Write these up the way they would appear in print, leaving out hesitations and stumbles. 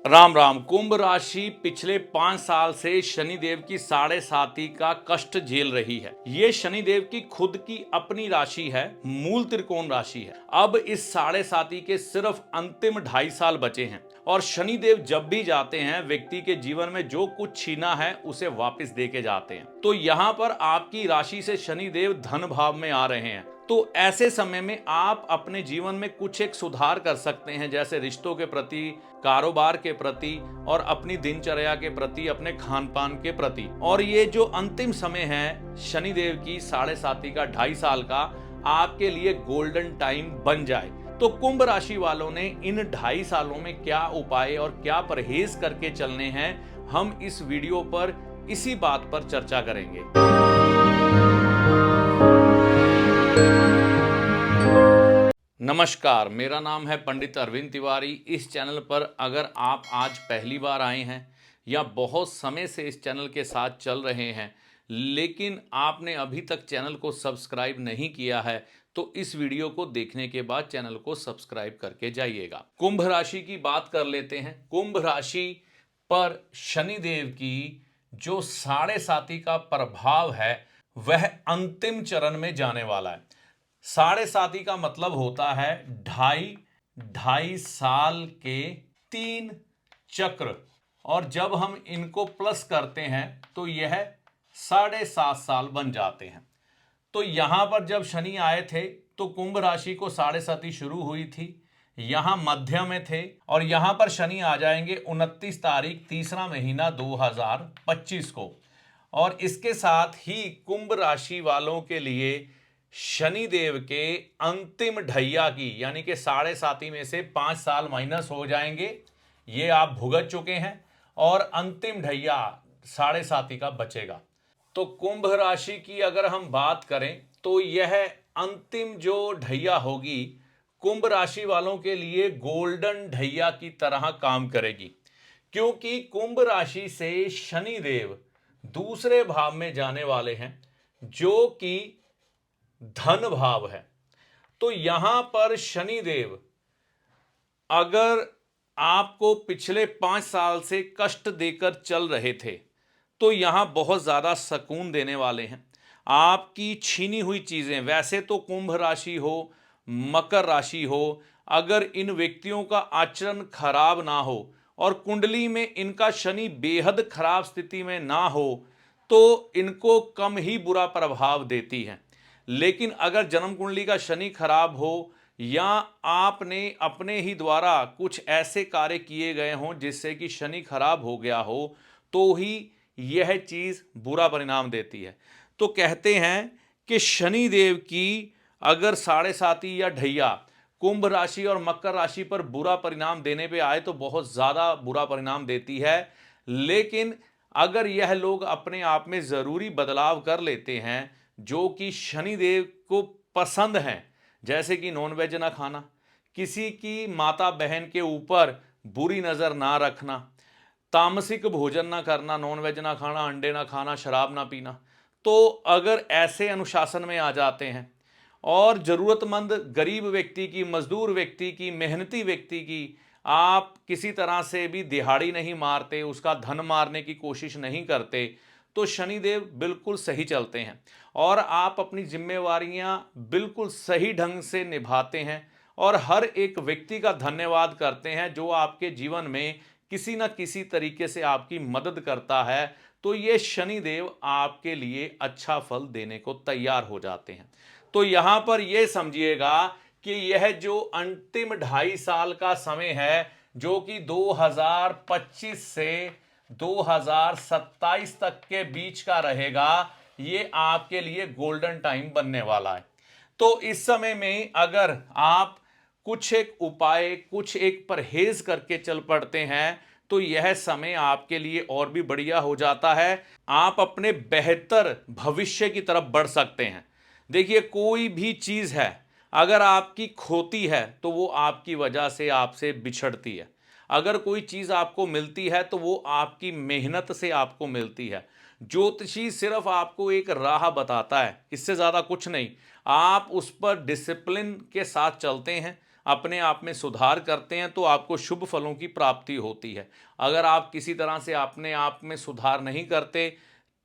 राम राम। कुंभ राशि पिछले 5 साल से शनिदेव की साढ़े साती का कष्ट झेल रही है। ये शनिदेव की खुद की अपनी राशि है, मूल त्रिकोण राशि है। अब इस साढ़े साती के सिर्फ अंतिम 2.5 साल बचे हैं और शनिदेव जब भी जाते हैं व्यक्ति के जीवन में जो कुछ छीना है उसे वापस दे के जाते हैं। तो यहाँ पर आपकी राशि से शनिदेव धन भाव में आ रहे हैं। तो ऐसे समय में आप अपने जीवन में कुछ एक सुधार कर सकते हैं, जैसे रिश्तों के प्रति, कारोबार के प्रति और अपनी दिनचर्या के प्रति, अपने खान पान के प्रति। और ये जो अंतिम समय है शनिदेव की साढ़े साती का 2.5 साल का, आपके लिए गोल्डन टाइम बन जाए। तो कुंभ राशि वालों ने इन 2.5 सालों में क्या उपाय और क्या परहेज करके चलने हैं, हम इस वीडियो पर इसी बात पर चर्चा करेंगे। नमस्कार, मेरा नाम है पंडित अरविंद तिवारी। इस चैनल पर अगर आप आज पहली बार आए हैं या बहुत समय से इस चैनल के साथ चल रहे हैं लेकिन आपने अभी तक चैनल को सब्सक्राइब नहीं किया है, तो इस वीडियो को देखने के बाद चैनल को सब्सक्राइब करके जाइएगा। कुंभ राशि की बात कर लेते हैं। कुंभ राशि पर शनिदेव की जो साढ़े साती का प्रभाव है वह अंतिम चरण में जाने वाला है। साढ़े साती का मतलब होता है ढाई साल के 3 चक्र, और जब हम इनको प्लस करते हैं तो यह 7.5 साल बन जाते हैं। तो यहां पर जब शनि आए थे तो कुंभ राशि को साढ़े साती शुरू हुई थी, यहां मध्य में थे, और यहां पर शनि आ जाएंगे 29 तारीख तीसरा महीना 2025 को। और इसके साथ ही कुंभ राशि वालों के लिए शनिदेव के अंतिम ढैया की यानी कि साढ़े साती में से 5 साल माइनस हो जाएंगे, ये आप भुगत चुके हैं, और अंतिम ढैया साढ़े साती का बचेगा। तो कुंभ राशि की अगर हम बात करें तो यह अंतिम जो ढैया होगी कुंभ राशि वालों के लिए गोल्डन ढैया की तरह काम करेगी, क्योंकि कुंभ राशि से शनिदेव दूसरे भाव में जाने वाले हैं जो कि धन भाव है। तो यहां पर शनिदेव अगर आपको पिछले 5 साल से कष्ट देकर चल रहे थे तो यहां बहुत ज्यादा सुकून देने वाले हैं। आपकी छीनी हुई चीजें, वैसे तो कुंभ राशि हो, मकर राशि हो, अगर इन व्यक्तियों का आचरण खराब ना हो और कुंडली में इनका शनि बेहद खराब स्थिति में ना हो तो इनको कम ही बुरा प्रभाव देती है। लेकिन अगर जन्म कुंडली का शनि खराब हो या आपने अपने ही द्वारा कुछ ऐसे कार्य किए गए हों जिससे कि शनि खराब हो गया हो तो ही यह चीज बुरा परिणाम देती है। तो कहते हैं कि शनि देव की अगर साढ़े साती या ढैया कुंभ राशि और मकर राशि पर बुरा परिणाम देने पे आए तो बहुत ज्यादा बुरा परिणाम देती है। लेकिन अगर यह लोग अपने आप में जरूरी बदलाव कर लेते हैं जो कि शनिदेव को पसंद हैं, जैसे कि नॉनवेज ना खाना, किसी की माता बहन के ऊपर बुरी नजर ना रखना, तामसिक भोजन ना करना, नॉनवेज ना खाना, अंडे ना खाना, शराब ना पीना, तो अगर ऐसे अनुशासन में आ जाते हैं और जरूरतमंद गरीब व्यक्ति की, मजदूर व्यक्ति की, मेहनती व्यक्ति की आप किसी तरह से भी दिहाड़ी नहीं मारते, उसका धन मारने की कोशिश नहीं करते, तो शनिदेव बिल्कुल सही चलते हैं और आप अपनी जिम्मेवारियां बिल्कुल सही ढंग से निभाते हैं और हर एक व्यक्ति का धन्यवाद करते हैं जो आपके जीवन में किसी न किसी तरीके से आपकी मदद करता है। तो ये शनिदेव आपके लिए अच्छा फल देने को तैयार हो जाते हैं। तो यहां पर यह समझिएगा कि यह जो अंतिम 2.5 साल का समय है जो कि 2025 से 2027 तक के बीच का रहेगा, ये आपके लिए गोल्डन टाइम बनने वाला है। तो इस समय में अगर आप कुछ एक उपाय, कुछ एक परहेज करके चल पड़ते हैं तो यह समय आपके लिए और भी बढ़िया हो जाता है। आप अपने बेहतर भविष्य की तरफ बढ़ सकते हैं। देखिए, कोई भी चीज है अगर आपकी खोती है तो वो आपकी वजह से आपसे बिछड़ती है, अगर कोई चीज आपको मिलती है तो वो आपकी मेहनत से आपको मिलती है। ज्योतिषी सिर्फ आपको एक राह बताता है, इससे ज्यादा कुछ नहीं। आप उस पर डिसिप्लिन के साथ चलते हैं, अपने आप में सुधार करते हैं तो आपको शुभ फलों की प्राप्ति होती है। अगर आप किसी तरह से अपने आप में सुधार नहीं करते,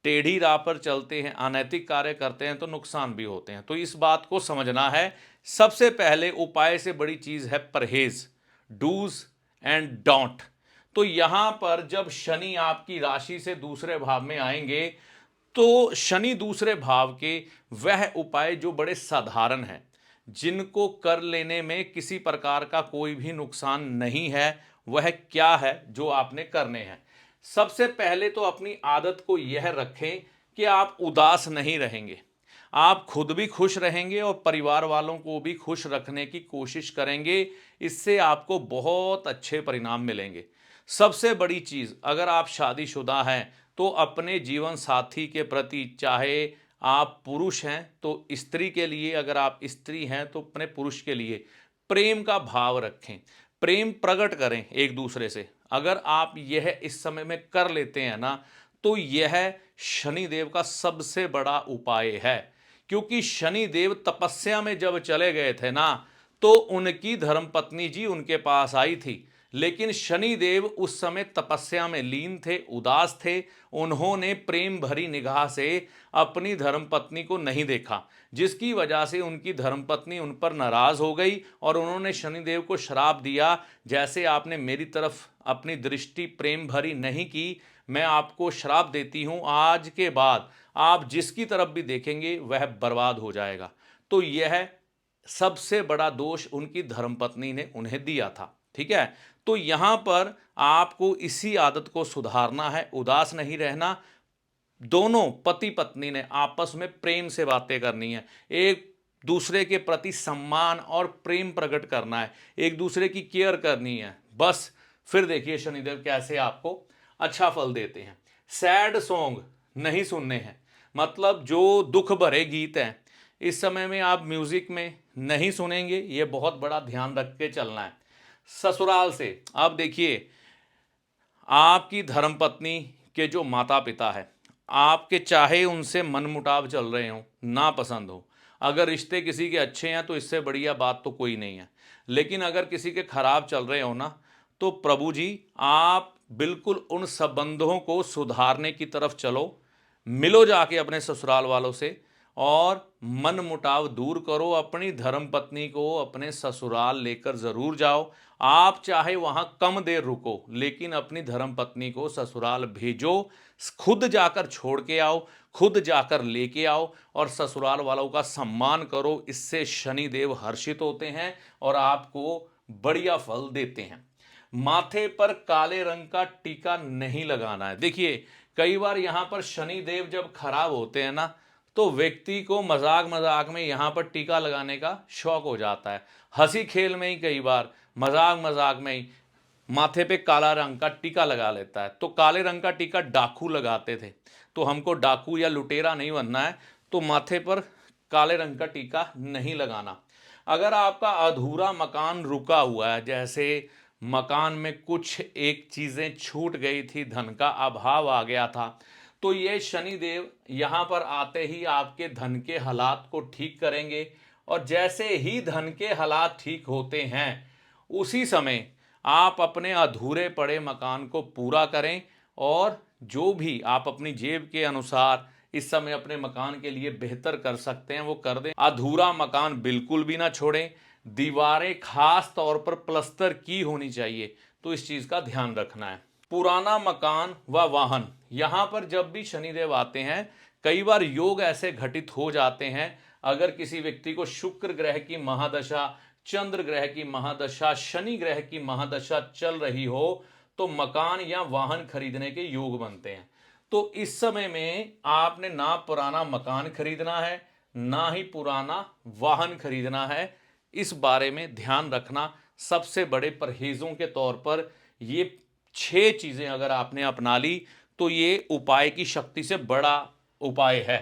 टेढ़ी राह पर चलते हैं, अनैतिक कार्य करते हैं तो नुकसान भी होते हैं। तो इस बात को समझना है। सबसे पहले उपाय से बड़ी चीज है परहेज, डूज एंड डोंट। तो यहां पर जब शनि आपकी राशि से दूसरे भाव में आएंगे तो शनि दूसरे भाव के वह उपाय जो बड़े साधारण हैं, जिनको कर लेने में किसी प्रकार का कोई भी नुकसान नहीं है, वह क्या है जो आपने करने हैं। सबसे पहले तो अपनी आदत को यह रखें कि आप उदास नहीं रहेंगे। आप खुद भी खुश रहेंगे और परिवार वालों को भी खुश रखने की कोशिश करेंगे। इससे आपको बहुत अच्छे परिणाम मिलेंगे। सबसे बड़ी चीज, अगर आप शादीशुदा हैं तो अपने जीवन साथी के प्रति, चाहे आप पुरुष हैं तो स्त्री के लिए, अगर आप स्त्री हैं तो अपने पुरुष के लिए प्रेम का भाव रखें, प्रेम प्रकट करें एक दूसरे से। अगर आप यह इस समय में कर लेते हैं ना, तो यह शनिदेव का सबसे बड़ा उपाय है। क्योंकि शनिदेव तपस्या में जब चले गए थे ना, तो उनकी धर्मपत्नी जी उनके पास आई थी, लेकिन शनिदेव उस समय तपस्या में लीन थे, उदास थे। उन्होंने प्रेम भरी निगाह से अपनी धर्मपत्नी को नहीं देखा, जिसकी वजह से उनकी धर्मपत्नी उन पर नाराज हो गई और उन्होंने शनिदेव को श्राप दिया, जैसे आपने मेरी तरफ अपनी दृष्टि प्रेम भरी नहीं की, मैं आपको श्राप देती हूं, आज के बाद आप जिसकी तरफ भी देखेंगे वह बर्बाद हो जाएगा। तो यह सबसे बड़ा दोष उनकी धर्मपत्नी ने उन्हें दिया था। ठीक है, तो यहां पर आपको इसी आदत को सुधारना है, उदास नहीं रहना। दोनों पति पत्नी ने आपस में प्रेम से बातें करनी है, एक दूसरे के प्रति सम्मान और प्रेम प्रकट करना है, एक दूसरे की केयर करनी है। बस फिर देखिए शनिदेव कैसे आपको अच्छा फल देते हैं। सैड सॉन्ग नहीं सुनने हैं, मतलब जो दुख भरे गीत हैं इस समय में आप म्यूजिक में नहीं सुनेंगे, ये बहुत बड़ा ध्यान रख के चलना है। ससुराल से आप देखिए, आपकी धर्मपत्नी के जो माता पिता है, आपके चाहे उनसे मनमुटाव चल रहे हो, ना पसंद हो, अगर रिश्ते किसी के अच्छे हैं तो इससे बढ़िया बात तो कोई नहीं है। लेकिन अगर किसी के खराब चल रहे हो ना, तो प्रभु जी आप बिल्कुल उन संबंधों को सुधारने की तरफ चलो, मिलो जाके अपने ससुराल वालों से और मन मुटाव दूर करो। अपनी धर्मपत्नी को अपने ससुराल लेकर जरूर जाओ। आप चाहे वहां कम देर रुको, लेकिन अपनी धर्मपत्नी को ससुराल भेजो, खुद जाकर छोड़ के आओ, खुद जाकर लेके आओ और ससुराल वालों का सम्मान करो। इससे शनिदेव हर्षित होते हैं और आपको बढ़िया फल देते हैं। माथे पर काले रंग का टीका नहीं लगाना है। देखिए कई बार यहां पर शनिदेव जब खराब होते हैं ना, तो व्यक्ति को मजाक मजाक में यहां पर टीका लगाने का शौक हो जाता है। हंसी खेल में ही कई बार मजाक मजाक में ही माथे पे काला रंग का टीका लगा लेता है। तो काले रंग का टीका डाकू लगाते थे, तो हमको डाकू या लुटेरा नहीं बनना है, तो माथे पर काले रंग का टीका नहीं लगाना। अगर आपका अधूरा मकान रुका हुआ है, जैसे मकान में कुछ एक चीजें छूट गई थी, धन का अभाव आ गया था, तो ये शनिदेव यहां पर आते ही आपके धन के हालात को ठीक करेंगे। और जैसे ही धन के हालात ठीक होते हैं, उसी समय आप अपने अधूरे पड़े मकान को पूरा करें और जो भी आप अपनी जेब के अनुसार इस समय अपने मकान के लिए बेहतर कर सकते हैं वो कर दें। अधूरा मकान बिल्कुल भी ना छोड़ें। दीवारें खास तौर पर प्लस्तर की होनी चाहिए, तो इस चीज का ध्यान रखना है। पुराना मकान व वाहन, यहां पर जब भी शनिदेव आते हैं, कई बार योग ऐसे घटित हो जाते हैं, अगर किसी व्यक्ति को शुक्र ग्रह की महादशा, चंद्र ग्रह की महादशा, शनि ग्रह की महादशा चल रही हो, तो मकान या वाहन खरीदने के योग बनते हैं। तो इस समय में आपने ना पुराना मकान खरीदना है, ना ही पुराना वाहन खरीदना है। इस बारे में ध्यान रखना। सबसे बड़े परहेजों के तौर पर ये 6 चीजें अगर आपने अपना ली तो ये उपाय की शक्ति से बड़ा उपाय है।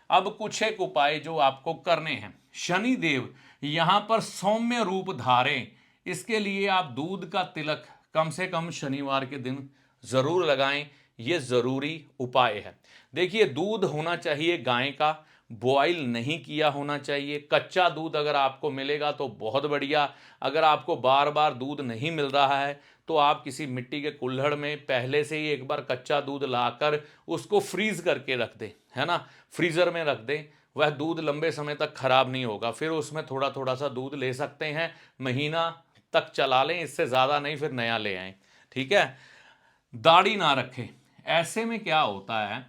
अब कुछ एक उपाय जो आपको करने हैं। शनिदेव यहां पर सौम्य रूप धारें, इसके लिए आप दूध का तिलक कम से कम शनिवार के दिन जरूर लगाएं। यह जरूरी उपाय है। देखिए दूध होना चाहिए गाय का, बॉईल नहीं किया होना चाहिए। कच्चा दूध अगर आपको मिलेगा तो बहुत बढ़िया। अगर आपको बार बार दूध नहीं मिल रहा है तो आप किसी मिट्टी के कुल्हड़ में पहले से ही एक बार कच्चा दूध लाकर उसको फ्रीज करके रख दें, है ना, फ्रीज़र में रख दें। वह दूध लंबे समय तक खराब नहीं होगा। फिर उसमें थोड़ा थोड़ा सा दूध ले सकते हैं, महीना तक चला लें, इससे ज़्यादा नहीं, फिर नया ले आएँ। ठीक है। दाढ़ी ना रखें। ऐसे में क्या होता है,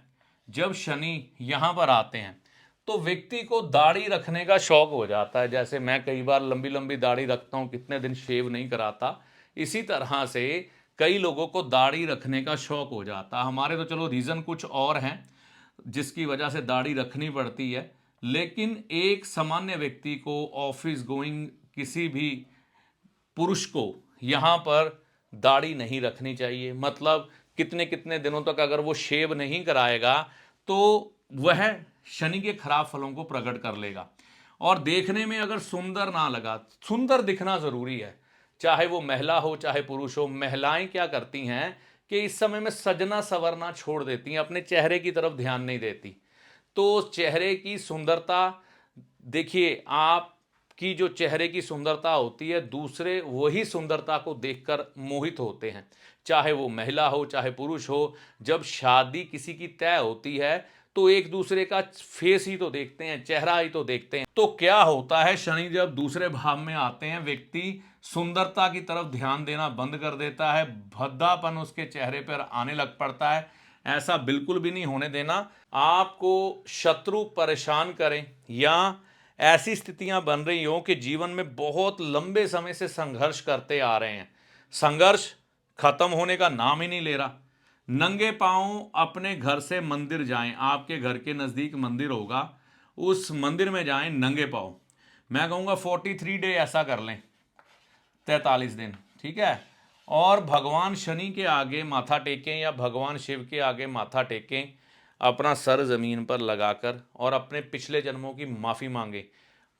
जब शनि यहाँ पर आते हैं तो व्यक्ति को दाढ़ी रखने का शौक हो जाता है। जैसे मैं कई बार लंबी लंबी दाढ़ी रखता हूँ, कितने दिन शेव नहीं कराता, इसी तरह से कई लोगों को दाढ़ी रखने का शौक हो जाता है। हमारे तो चलो रीज़न कुछ और हैं जिसकी वजह से दाढ़ी रखनी पड़ती है, लेकिन एक सामान्य व्यक्ति को, ऑफिस गोइंग किसी भी पुरुष को यहाँ पर दाढ़ी नहीं रखनी चाहिए। मतलब कितने कितने दिनों तक अगर वो शेव नहीं कराएगा तो वह शनि के खराब फलों को प्रकट कर लेगा। और देखने में अगर सुंदर ना लगा, सुंदर दिखना ज़रूरी है, चाहे वो महिला हो चाहे पुरुष हो। महिलाएं क्या करती हैं कि इस समय में सजना संवरना छोड़ देती हैं, अपने चेहरे की तरफ ध्यान नहीं देती। तो चेहरे की सुंदरता, देखिए आपकी जो चेहरे की सुंदरता होती है, दूसरे वही सुंदरता को देखकर मोहित होते हैं, चाहे वो महिला हो चाहे पुरुष हो। जब शादी किसी की तय होती है तो एक दूसरे का फेस ही तो देखते हैं, चेहरा ही तो देखते हैं। तो क्या होता है, शनि जब दूसरे भाव में आते हैं, व्यक्ति सुंदरता की तरफ ध्यान देना बंद कर देता है, भद्दापन उसके चेहरे पर आने लग पड़ता है। ऐसा बिल्कुल भी नहीं होने देना। आपको शत्रु परेशान करें या ऐसी स्थितियां बन रही हो कि जीवन में बहुत लंबे समय से संघर्ष करते आ रहे हैं, संघर्ष खत्म होने का नाम ही नहीं ले रहा। नंगे पांव अपने घर से मंदिर जाएं। आपके घर के नज़दीक मंदिर होगा, उस मंदिर में जाएं नंगे पांव। मैं कहूँगा 43 डे ऐसा कर लें, 43 दिन, ठीक है। और भगवान शनि के आगे माथा टेकें या भगवान शिव के आगे माथा टेकें, अपना सर ज़मीन पर लगाकर, और अपने पिछले जन्मों की माफ़ी मांगे।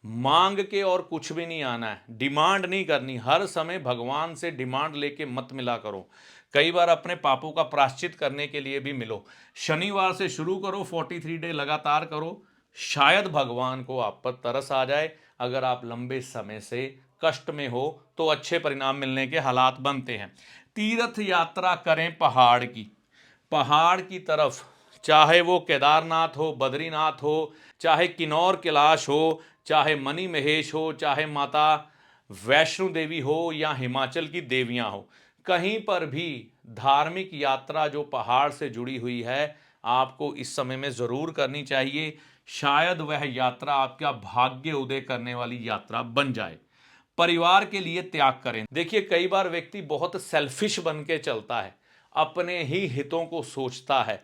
मांग के और कुछ भी नहीं आना है, डिमांड नहीं करनी। हर समय भगवान से डिमांड लेके मत मिला करो। कई बार अपने पापों का प्रायश्चित करने के लिए भी मिलो। शनिवार से शुरू करो, 43 डे लगातार करो, शायद भगवान को आप पर तरस आ जाए। अगर आप लंबे समय से कष्ट में हो तो अच्छे परिणाम मिलने के हालात बनते हैं। तीर्थ यात्रा करें पहाड़ की तरफ, चाहे वो केदारनाथ हो, बद्रीनाथ हो, चाहे किन्नौर कैलाश हो, चाहे मणि महेश हो, चाहे माता वैष्णो देवी हो या हिमाचल की देवियां हो, कहीं पर भी धार्मिक यात्रा जो पहाड़ से जुड़ी हुई है आपको इस समय में ज़रूर करनी चाहिए। शायद वह यात्रा आपका भाग्य उदय करने वाली यात्रा बन जाए। परिवार के लिए त्याग करें। देखिए कई बार व्यक्ति बहुत सेल्फिश बन के चलता है, अपने ही हितों को सोचता है,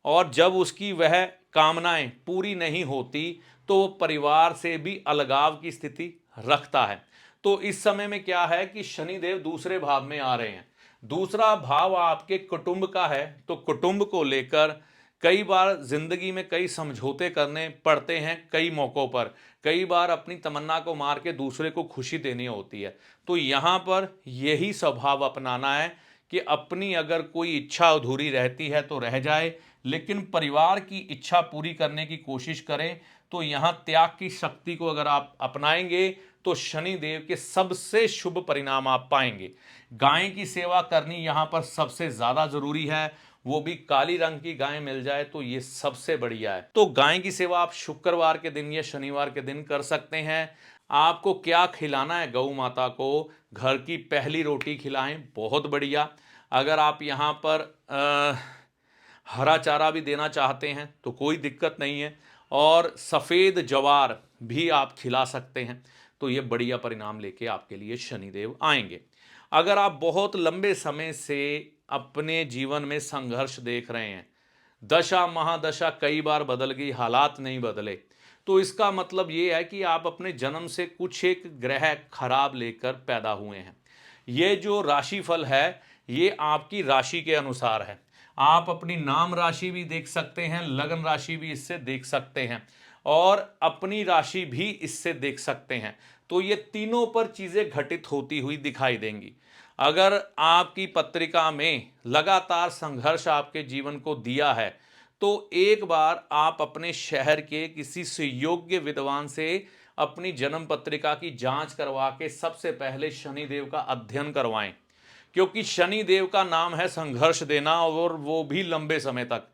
और जब उसकी वह कामनाएं पूरी नहीं होती तो वो परिवार से भी अलगाव की स्थिति रखता है। तो इस समय में क्या है कि शनिदेव दूसरे भाव में आ रहे हैं। दूसरा भाव आपके कुटुंब का है, तो कुटुंब को लेकर कई बार जिंदगी में कई समझौते करने पड़ते हैं। कई मौक़ों पर कई बार अपनी तमन्ना को मार के दूसरे को खुशी देनी होती है। तो यहाँ पर यही स्वभाव अपनाना है कि अपनी अगर कोई इच्छा अधूरी रहती है तो रह जाए, लेकिन परिवार की इच्छा पूरी करने की कोशिश करें। तो यहाँ त्याग की शक्ति को अगर आप अपनाएंगे तो शनि देव के सबसे शुभ परिणाम आप पाएंगे। गाय की सेवा करनी यहाँ पर सबसे ज़्यादा ज़रूरी है, वो भी काली रंग की गाय मिल जाए तो ये सबसे बढ़िया है। तो गाय की सेवा आप शुक्रवार के दिन या शनिवार के दिन कर सकते हैं। आपको क्या खिलाना है, गौ माता को घर की पहली रोटी खिलाएं, बहुत बढ़िया। अगर आप यहाँ पर हरा चारा भी देना चाहते हैं तो कोई दिक्कत नहीं है, और सफ़ेद जवार भी आप खिला सकते हैं। तो ये बढ़िया परिणाम लेके आपके लिए शनिदेव आएंगे। अगर आप बहुत लंबे समय से अपने जीवन में संघर्ष देख रहे हैं, दशा महादशा कई बार बदल गई, हालात नहीं बदले, तो इसका मतलब ये है कि आप अपने जन्म से कुछ एक ग्रह खराब लेकर पैदा हुए हैं। ये जो राशिफल है ये आपकी राशि के अनुसार है। आप अपनी नाम राशि भी देख सकते हैं, लग्न राशि भी इससे देख सकते हैं, और अपनी राशि भी इससे देख सकते हैं। तो ये तीनों पर चीज़ें घटित होती हुई दिखाई देंगी। अगर आपकी पत्रिका में लगातार संघर्ष आपके जीवन को दिया है तो एक बार आप अपने शहर के किसी सुयोग्य विद्वान से अपनी जन्म पत्रिका की जांच करवा के सबसे पहले शनिदेव का अध्ययन करवाएं, क्योंकि शनिदेव का नाम है संघर्ष देना, और वो भी लंबे समय तक,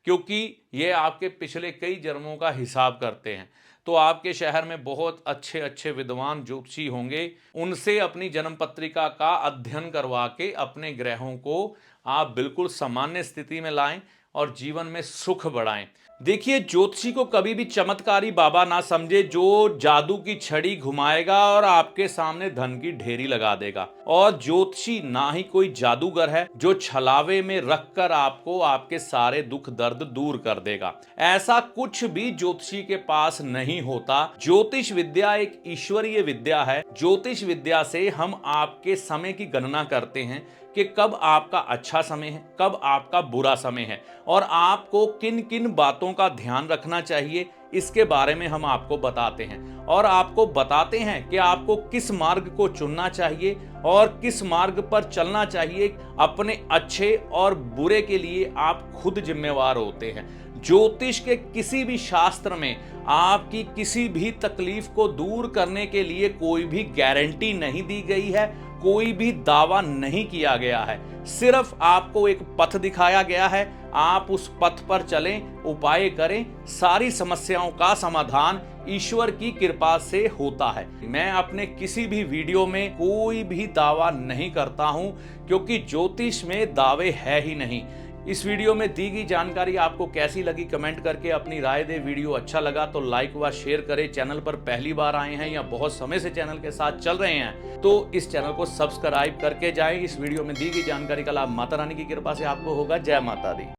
क्योंकि ये आपके पिछले कई जन्मों का हिसाब करते हैं। तो आपके शहर में बहुत अच्छे अच्छे विद्वान ज्योतिषी होंगे, उनसे अपनी जन्म पत्रिका का अध्ययन करवा के अपने ग्रहों को आप बिल्कुल सामान्य स्थिति में लाएं और जीवन में सुख बढ़ाएं। देखिए, ज्योतिषी को कभी भी चमत्कारी बाबा ना समझे जो जादू की छड़ी घुमाएगा और आपके सामने धन की ढेरी लगा देगा। और ज्योतिषी ना ही कोई जादूगर है जो छलावे में रखकर आपको आपके सारे दुख दर्द दूर कर देगा। ऐसा कुछ भी ज्योतिषी के पास नहीं होता। ज्योतिष विद्या एक ईश्वरीय विद्या है। ज्योतिष विद्या से हम आपके समय की गणना करते हैं कि कब आपका अच्छा समय है, कब आपका बुरा समय है, और आपको किन किन बातों का ध्यान रखना चाहिए, इसके बारे में हम आपको बताते हैं। और आपको बताते हैं कि आपको किस मार्ग को चुनना चाहिए और किस मार्ग पर चलना चाहिए। अपने अच्छे और बुरे के लिए आप खुद जिम्मेवार होते हैं। ज्योतिष के किसी भी शास्त्र में आपकी किसी भी तकलीफ को दूर करने के लिए कोई भी गारंटी नहीं दी गई है, कोई भी दावा नहीं किया गया है। सिर्फ आपको एक पथ दिखाया गया है, आप उस पथ पर चलें, उपाय करें, सारी समस्याओं का समाधान ईश्वर की कृपा से होता है। मैं अपने किसी भी वीडियो में कोई भी दावा नहीं करता हूं, क्योंकि ज्योतिष में दावे है ही नहीं। इस वीडियो में दी गई जानकारी आपको कैसी लगी कमेंट करके अपनी राय दे। वीडियो अच्छा लगा तो लाइक व शेयर करें। चैनल पर पहली बार आए हैं या बहुत समय से चैनल के साथ चल रहे हैं तो इस चैनल को सब्सक्राइब करके जाएं। इस वीडियो में दी गई जानकारी का लाभ माता रानी की कृपा से आपको होगा। जय माता दी।